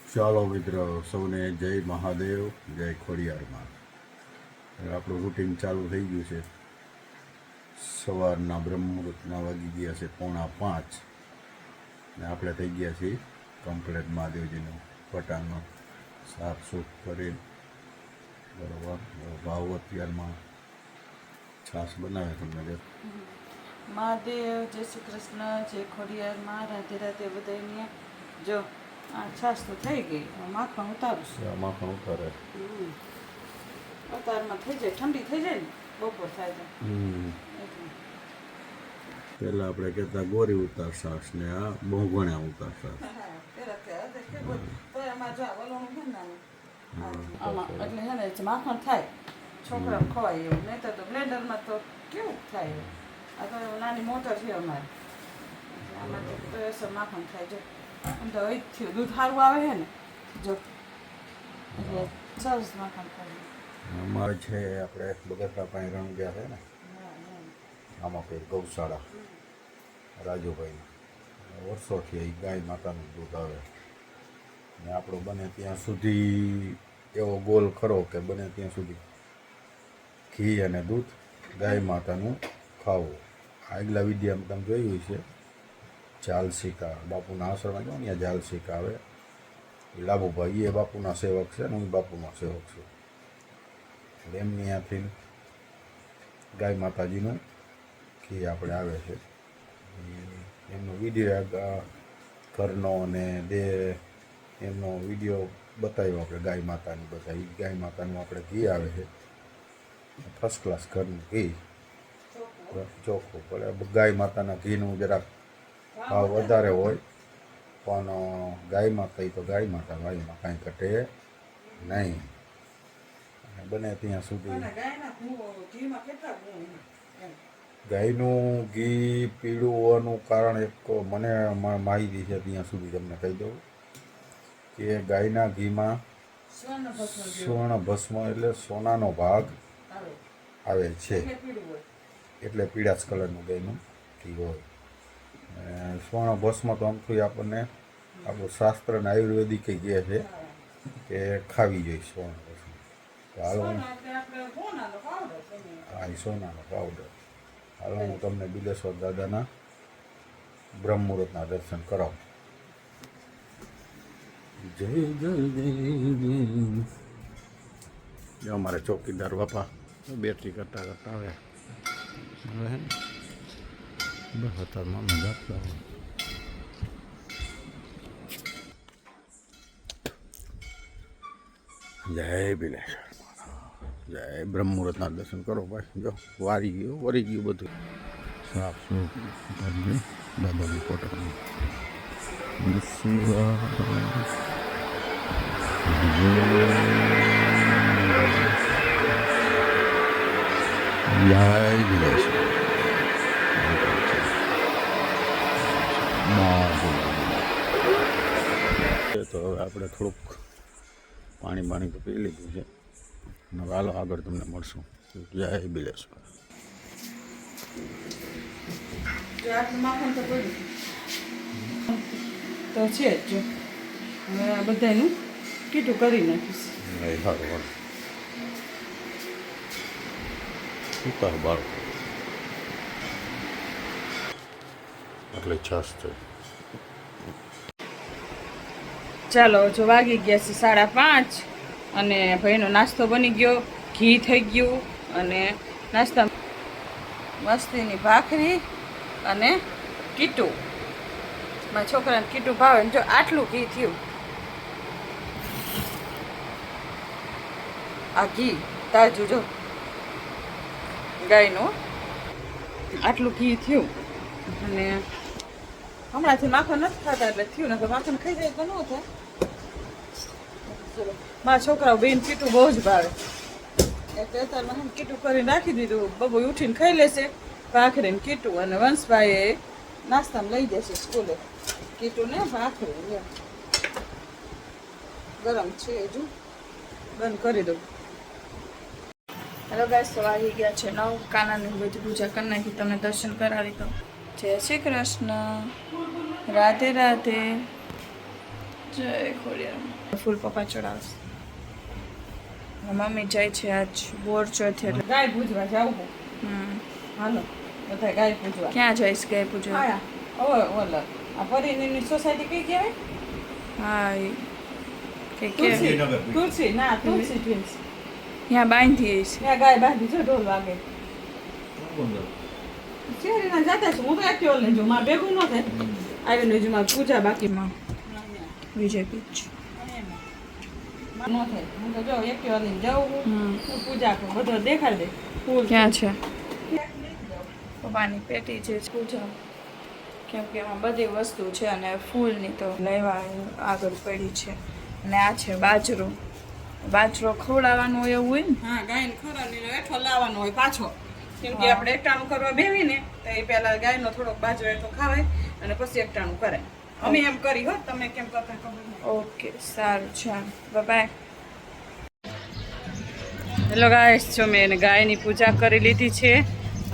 ચાલો મિત્રો, સૌને જય મહાદેવ, જય ખોડિયારમાં. આપણું રૂટીન ચાલુ થઈ ગયું છે. સવારના બ્રહ્મ મુહૂર્તના વાગી ગયા છે 4:45 ને આપણે થઈ ગયા છીએ કમ્પ્લેટ મહાદેવજીનું પટાંગણ સાફ સૂફ કરી બરાબર. ભાવ અત્યારમાં છાશ બનાવે તમને મહાદેવ, જય શ્રી કૃષ્ણ, જય ખોડિયારમાં, રાધે રાધે બધાને. જો આ છાશ તો થઈ ગઈ, માખણ ઉતારું છું. માખણ ઉતારે અતારમાં થઈ જાય, ઠંડી થઈ જાય ને બપોર થાય તો પહેલાં આપણે કહેતા ગોરી ઉતાર છાશ ને આ બોંઘણ્યા ઉતાર છાશ. આમાં એટલે હે ને માખણ થાય, છોકરા ખવાય એવું. નહીં તો બ્લેન્ડરમાં તો કેવું થાય. આ તો નાની મોટર છે અમારે, આમાં તો અસર માખણ થાય. જો આમ તો અહીં થયું દૂધ સારું આવે છે ને, જો એટલે સરસ માખણ થાય. અમારે છે આપણે બગસરા પાસે રણ ગયા છે ને, આમાં કંઈ ગૌશાળા રાજુભાઈ વર્ષોથી એ ગાય માતાનું દૂધ આવે ને આપણો બને ત્યાં સુધી એવો ગોલ ખરો કે બને ત્યાં સુધી ઘી અને દૂધ ગાય માતાનું ખાવું. આગલા વિદ્યામાં તમે જોયું છે જાલસિકા બાપુના આશ્રમમાં જો ત્યાં જાલસિકા આવે એ લાભુભાઈ એ બાપુના સેવક છે ને હું બાપુનો સેવક છું. એટલે એમની ત્યાંથી ગાય માતાજીનું ઘી આપણે આવે છે. એમનો વિડીયો ઘરનો અને એમનો વિડીયો બતાવ્યો આપણે ગાય માતાની. બધા એ ગાય માતાનું આપણે ઘી આવે છે, ફર્સ્ટ ક્લાસ ઘરનું ઘી, ચોખ્ખું. પણ ગાય માતાના ઘીનું જરાક ભાવ વધારે હોય, પણ ગાય માતા એ તો ગાય માતા, ગાયમાં કાંઈ ઘટે નહીં. બને ત્યાં સુધી ગાયનું ઘી પીળું હોવાનું કારણ એક મને માહિતી છે ત્યાં સુધી તમને કહી દઉં કે ગાયના ઘીમાં સ્વર્ણ ભસ્મ એટલે સોનાનો ભાગ આવે છે, એટલે પીળાશ કલરનું ગાયનું ઘી હોય. સ્વર્ણ ભસ્મ તો આમથી આપણને આપણું શાસ્ત્ર અને આયુર્વેદિક કહે છે કે ખાવી જોઈએ સ્વર્ણ ભસ્મ. તો હાલો હા, સોનાનો પાવડર. હાલો હું તમને બિલેશ્વર દાદાના બ્રહ્મ મુહૂર્તના દર્શન કરાવું. જય જય જય. અમારે ચોકીદાર બાપા બેટરી કરતા કરતા આવે હવે બસ અત્યારમાં અમે દાખલા જય બિલેશ્વર, જય બ્રહ્મ મુહૂર્તના દર્શન કરો ભાઈ. જો વારી ગયું વરી ગયું બધું સાફ સૂફ કરી દાદાજી ફોટોનું જય બિલેશ્વર. તો હવે આપણે થોડુંક પાણી તો પી લીધું છે અને હાલો આગળ તમને મળશું. જય બિલેશ્વર. માખણ તો છે જ. જો હવે આ બધાનું કીટું કરી નાખીશ. સારું હાલો ઉતાર બાળકો એટલે છાશ છે. ચાલો, જો વાગી ગયા છે 5:30 અને ભાઈનો નાસ્તો બની ગયો, ઘી થઈ ગયું અને નાસ્તા મસ્તીની ભાખરી અને કીટું. મારા છોકરાને કીટું ભાવે ને જો આટલું ઘી થયું. આ ઘી તાજું જો ગાયનું આટલું ઘી થયું. અને હમણાંથી માખણ નથી ખાતા એટલે થયું ને, તો માખણ ખાઈ જાય તો ન થાય. મારા છોકરાઓ બેન કીટું બહુ જ ભાવે એટલે અત્યારમાં કીટું કરીને રાખી દીધું. બબુ ઉઠીને ખાઈ લેશે ભાખરીને કીટું, અને વંશભાઈ નાસ્તામાં લઈ જશે સ્કૂલે. કીટું ને ભાખરી ગરમ છે, હજુ બંધ કરી દઉં. હેલો ગાઈસ, તો આવી ગયા છે 9. કાનાની બધી પૂજા કરી નાખી, તમને દર્શન કરાવી દઉં. જય શ્રી કૃષ્ણ, રાધે રાધે. જય ખોડિયાર ફૂલ પપ્પા ચડાવશે મમ્મી જાય છે આજ બોર ચોથ એટલે ગાય પૂજવા જાવું હાલો બધા ગાય પૂજવા ક્યાં જઈશ ગાય પૂજવા આયા ઓય ઓલા આ પરિણીની સોસાયટી કઈ કહેવાય હા કે તુલસી નગર. તુલસી ના તુલસી ટ્વિન્સ ત્યાં બાંધી છે ત્યાં ગાય બાંધી છે ઢોલ વાગે શેરીના જાતા છે હું તો એકટીવા લઈ જાઉં મારે ભેગું ન થાય આવીને હજુ મારે પૂજા બાકીમાં વિજય બીચ ન થાય હું તો જો એકટીવા લઈને જાઉં હું પૂજા કરું બધો દેખાડ દે ફૂલ ક્યાં છે પપ્પાની પેટી છે પૂજા કેમ કે એમાં બધી વસ્તુ છે અને ફૂલની તો લેવા આગળ પડી છે અને આ છે બાજરો ખવડાવવાનો હોય એવું હોય ને હા ગાયને ખોરાની એઠો લાવવાનો હોય પાછો કેમ કે આપણે એકટાણું કરવા બેવી ને તો એ પહેલા ગાયનો થોડોક બાજરો એઠો ખાવાય અને પછી એકટાણું કરાય અમે એમ કરી હો તમે કેમ કરતા ખબર નહીં ઓકે સારું ચાલો બાય હેલો ગાય જો મેં ગાયની પૂજા કરી લીધી છે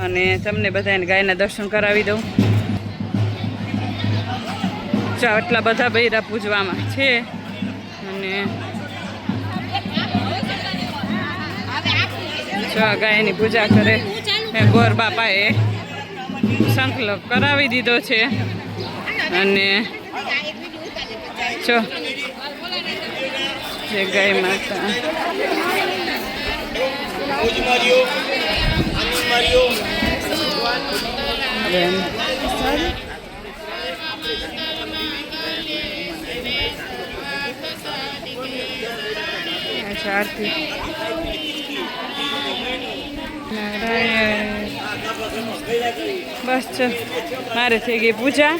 અને તમને બધાને ગાયના દર્શન કરાવી દઉં જો આટલા બધા બૈરા પૂજવામાં છે અને જો ગાયની પૂજા કરે એ ગોર બાપાએ સંકલ્પ કરાવી દીધો છે અને જો જય ગાય માતા બેન અચ્છા આરતી નારાયણ બસ ચલ મારે થઈ ગઈ પૂજા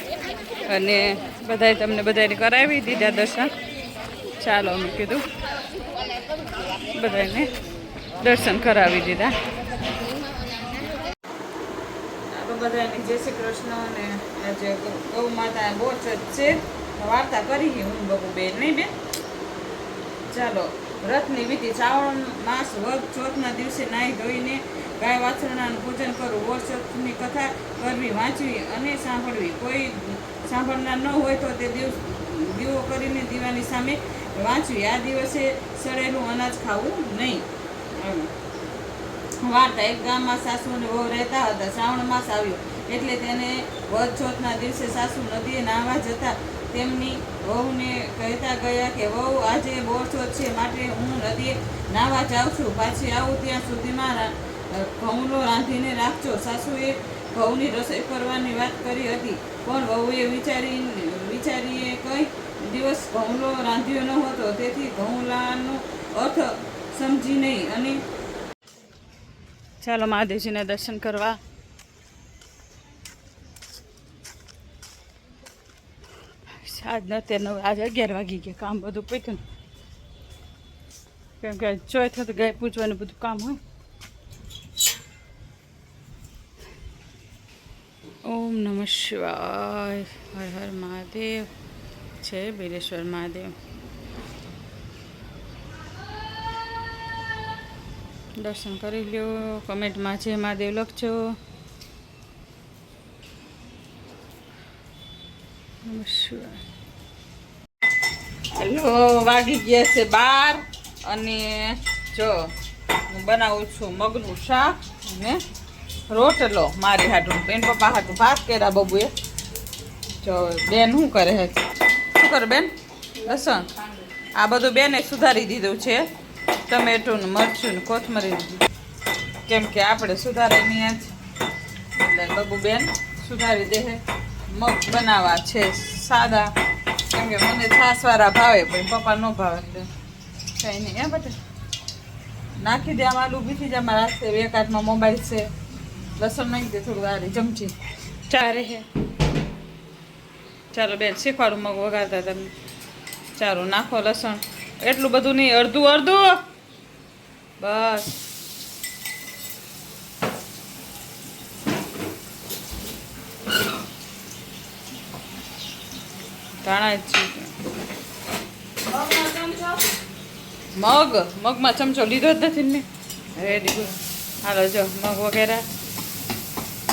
અને બધાએ તમને બધાને કરાવી દીધા દર્શન ચાલો અમે કીધું બધાને દર્શન કરાવી દીધા બધાને જય શ્રી કૃષ્ણ અને આજે ગૌ માતા બહુ જ છે વાર્તા કરી હું બહુ બેન નહીં બેન ચાલો વ્રતની વિધિ શ્રાવણ માસ વગ ચોથના દિવસે નાહી ધોઈને ગાય વાછરણાનું પૂજન કરવું વર્ષની કથા કરવી વાંચવી અને સાંભળવી કોઈ સાંભળનાર ન હોય તો તે દીવો કરીને દીવાની સામે વાંચવી આ દિવસે સડેલું અનાજ ખાવું નહીં વાર્તા એક ગામમાં સાસુ અને વહુ રહેતા હતા શ્રાવણ માસ આવ્યો એટલે તેને વધ ચોથના દિવસે સાસુ નદીએ નાહવા જતા તેમની વહુને કહેતા ગયા કે વહુ આજે બોરચોથ છે માટે હું નદીએ નાહવા જાઉં છું પાછી આવું ત્યાં સુધીમાં ઘઉંનો રાંધીને રાખજો સાસુએ ઘઉંની રસોઈ કરવાની વાત કરી હતી પણ વહુએ વિચારીએ કઈ દિવસ ઘઉંલો રાંધ્યો ન હતો તેથી ઘઉંલાનો અર્થ સમજી નહીં અને ચાલો મહાદેવજીના દર્શન કરવા આજ નથી આજ 11 વાગી ગયા કામ બધું પત્યું કેમ કે ચોથ હતું ગાય પૂજવાનું બધું કામ હોય ઓમ નમઃ શિવાય હર હર મહાદેવ જય બિરેશ્વર મહાદેવ દર્શન કરી લ્યો કમેન્ટમાં જય મહાદેવ લખજો નમઃ શિવાય હેલો વાગી ગયા છે 12 અને જો હું બનાવું છું મગનું શાક અને રોટલો મારી હાટું બેન પપ્પા હાટું ભાત કર્યા બબુએ જો બેન શું કરે છે શું કરે બેન લસણ આ બધું બેને સુધારી દીધું છે ટમેટું ને મરચું ને કોથમરી કેમ કે આપણે સુધારી નહીં એટલે બબુ બેન સુધારી દે મગ બનાવવા છે સાદા કેમ કે મને છાસવાળા ભાવે પણ પપ્પા ન ભાવે એટલે કંઈ નહીં હે બટા નાખી દે આમ આલુ બીથી જ આમાં રાખશે એક હાથમાં મોબાઈલ છે લસણ નાખી દે થોડું આરી ચમચી ચારે હે ચાલો બેન શીખવાડું મગ વગાડતા તમને ચાલો નાખો લસણ એટલું બધું નહીં અડધું અડધું બસ ધાણા જ મગમાં ચમચો લીધો જ નથી ને રેડી ગુડ હાલો જો મગ વગેરે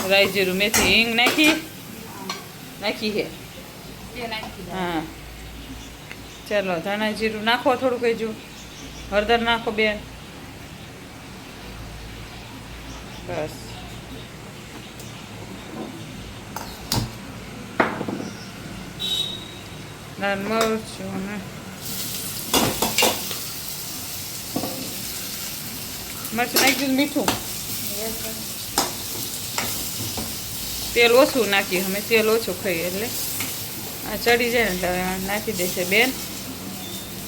રાઈ જીરું મેથી હિંગ નાખી હે હા ચાલો ધાણા જીરું નાખો થોડુંક હજુ હળદર નાખો બેન બસ લાલ મરચું ને મરચું નાખી દીધું મીઠું તેલ ઓછું નાખીએ અમે તેલ ઓછું ખાઈએ એટલે આ ચડી જાય ને એટલે હવે નાખી દેશે બેન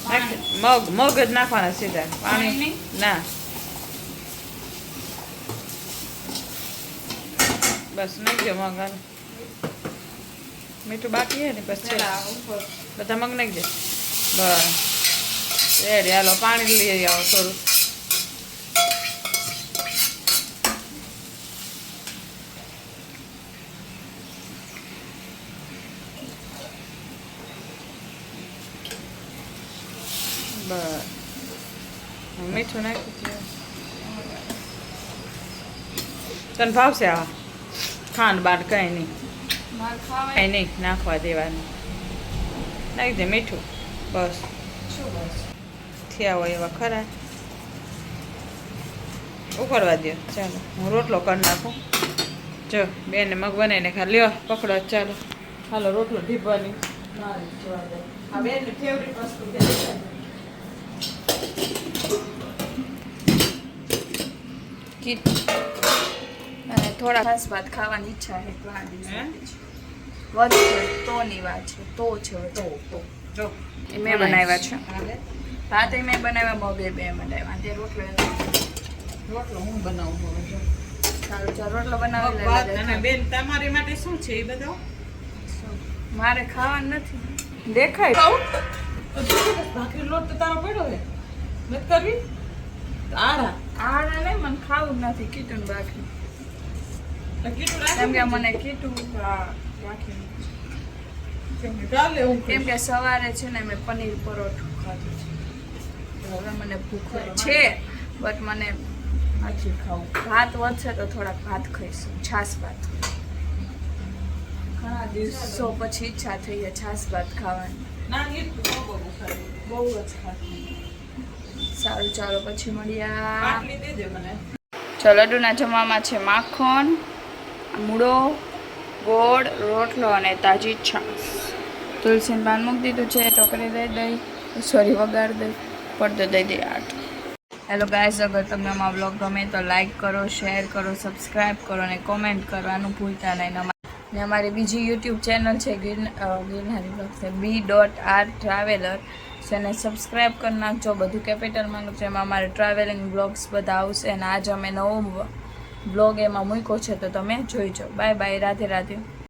મગ જ નાખવાના સીધા પાણી ના બસ નાખજો મગ મીઠું બાકી હે ને બસ બધા મગ નાખી દે બસ રેડી હાલો પાણી લઈ આવો થોડું બસ મીઠું નાખી દે તને ભાવશે આ ખાંડ બાર કંઈ નહીં કંઈ નહીં નાખવા દેવાનું નાખી દે મીઠું બસ થયા હોય એવા ખરા ઉકળવા દો ચાલો હું રોટલો કરી નાખું જો બેને મગ બનાવીને ખા લ્યો પકડો ચાલો હાલો રોટલો ઢીપવાની આ બેનની ફેવરિટ વસ્તુ અને થોડા ખાસ ભાત ખાવાની ઈચ્છા છે તો આ દિવસે વધુ તોની વાત છે તો છે તો જો એ મેં બનાવ્યા છે ભાત એ મેં બનાવ્યા મગ એ બે બનાવ્યા તે રોટલો હું બનાવું હવે જો સારું ચાલ રોટલો બનાવી અને બેન તમારી માટે શું છે એ બધો મારે ખાવાનું નથી દેખાય ભાખરી લોટ તો તારો પડ્યો છે નથી કરવી આડા આડા નહીં મને ખાવું જ નથી કીટું ને બાકી કેમ કે મને કીટું કેમ કે સવારે છે ને મેં પનીર પરોઠું ખાધું છે હવે મને ભૂખ છે બટ મને નથી ખાવું ભાત વધશે તો થોડાક ભાત ખાઈશું છાશ ભાત ઘણા દિવસો પછી ઈચ્છા થઈ છે છાશ ભાત ખાવાની બહુ જ ખાતું સારું ચાલો પછી મળ્યા ચાલો લડ્ડુના જમવામાં છે માખણ મૂળો ગોળ રોટલો અને તાજી છાશ તુલસીને પાન મૂકી દીધું છે ટોકરી દઈ દઈ સોરી વગાડ દઈ પડદો દઈ દઈ આટ હેલો ગાઈઝ અગર તમને અમારો બ્લોગ ગમે તો લાઈક કરો શેર કરો સબસ્ક્રાઈબ કરો અને કોમેન્ટ કરવાનું ભૂલતા નહીં ને અમારી બીજી યુટ્યુબ ચેનલ છે ગિરનારી બ્લોગ છે B.R ટ્રાવેલર એને સબસ્ક્રાઈબ કરી નાખજો બધું કેપિટલમાં લખજો એમાં અમારે ટ્રાવેલિંગ બ્લોગ્સ બધા આવશે અને આજે અમે નવો બ્લોગ એમાં મૂક્યો છે તો તમે જોઈજો બાય બાય રાધે રાધે